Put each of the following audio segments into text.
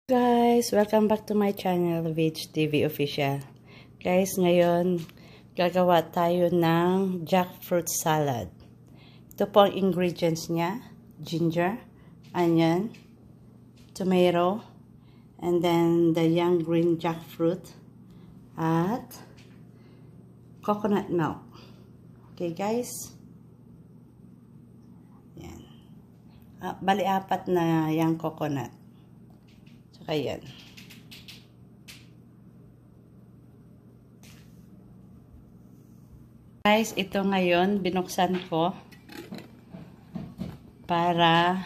Guys, welcome back to my channel, Veg TV Official. Guys, ngayon gagawa tayo ng jackfruit salad. Ito po ang ingredients niya: ginger, onion, tomato, and then the young green jackfruit at coconut milk. Okay guys, yan. Bali apat na yung coconut. Ayan. Guys, ito ngayon binuksan ko para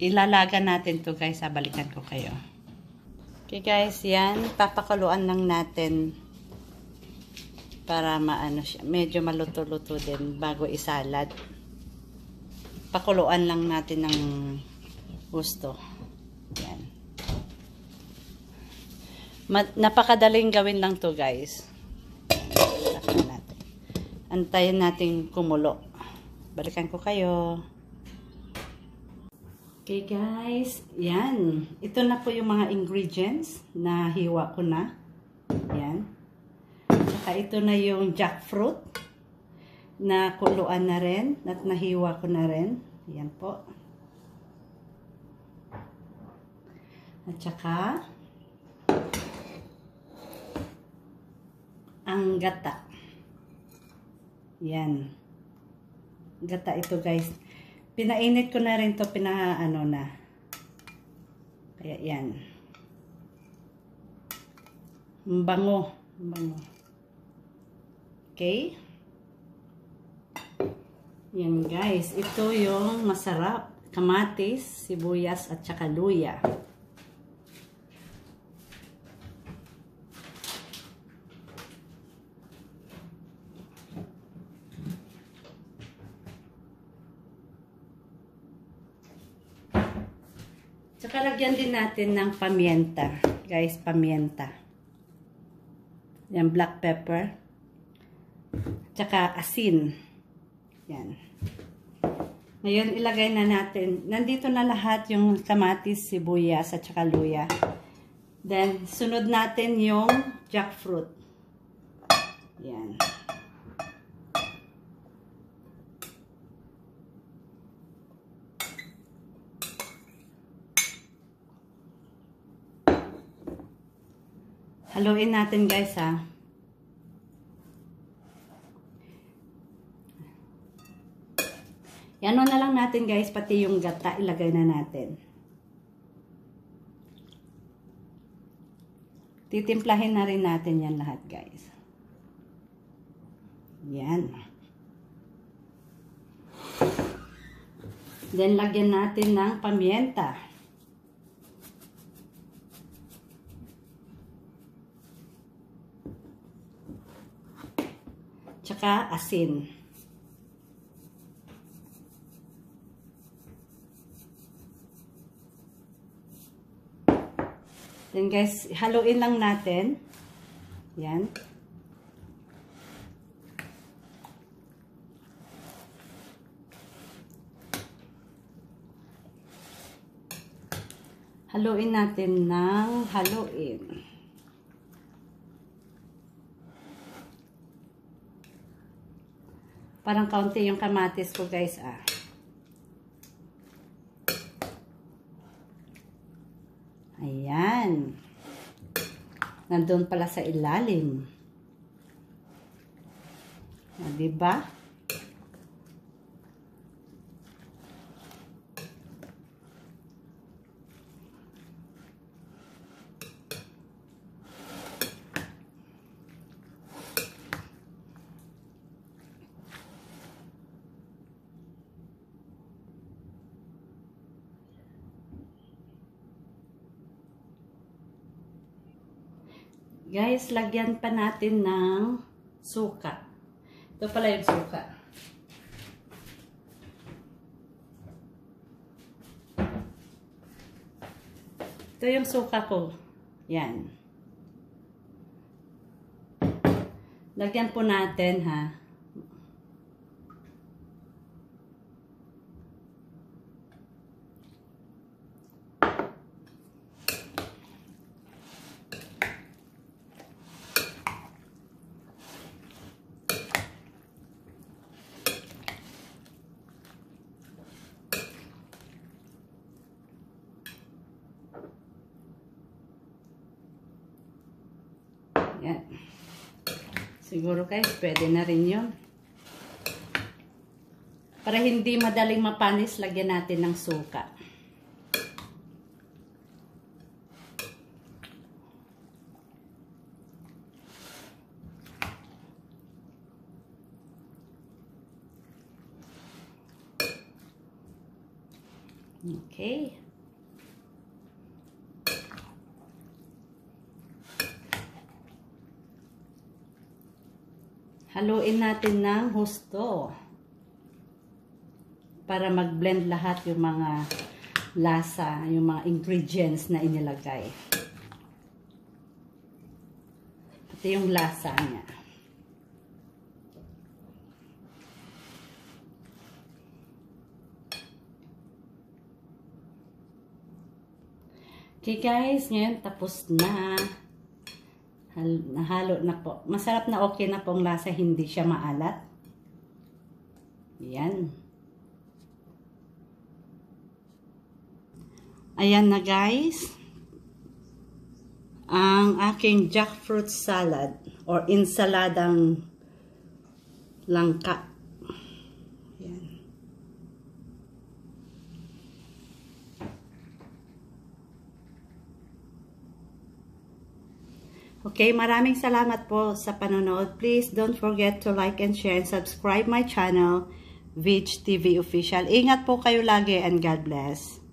ilalaga natin to guys. Balikan ko kayo. Okay guys, yan. Papakuluan lang natin para maano siya. Medyo maluto-luto din bago isalad. Pakuluan lang natin ng gusto. Yan. Napakadaling gawin lang to guys. Antayin natin kumulo. Balikan ko kayo. Okay guys, yan. Ito na po yung mga ingredients na hiwa ko na. Yan. Saka ito na yung jackfruit na kuluan na rin at nahiwa ko na rin. Yan po. At saka ang gata. Yan. Gata ito guys. Pinainit ko na rin to, pinaano na. Kaya yan. Bango. Bango. Okay. Yan guys. Ito yung masarap. Kamatis, sibuyas at saka luya. Saka lagyan din natin ng pamienta. Guys, pamienta. Yan, black pepper. Saka asin. Yan. Ngayon, ilagay na natin. Nandito na lahat yung kamatis, sibuyas, at saka luya. Then, sunod natin yung jackfruit. Yan. Haluin natin guys ha. Yan na lang natin guys, pati yung gata ilagay na natin. Titimplahin na rin natin yan lahat guys. Yan. Then lagyan natin ng pamienta. Tsaka asin. Then guys, haluin lang natin. Yan. Haluin natin ng haluin. Parang kaunti yung kamatis ko guys ah. Ayan. Nandun pala sa ilalim. Diba? Guys, lagyan pa natin ng suka. Ito pala yung suka. Ito yung suka ko. Yan. Lagyan po natin ha. Yan. Siguro guys, pwede na rin yun. Para hindi madaling mapanis, lagyan natin ng suka. Okay. Haluin natin ng husto para mag-blend lahat yung mga lasa, yung mga ingredients na inilagay. Pati yung lasa niya. Okay guys, ngayon tapos na. Nahalo na po. Masarap na, okay na pong lasa, hindi siya maalat. Ayan. Ayan na guys. Ang aking jackfruit salad or insaladang langka. Ayan. Okay, maraming salamat po sa panonood. Please don't forget to like and share and subscribe my channel, Vich TV Official. Ingat po kayo lagi and God bless.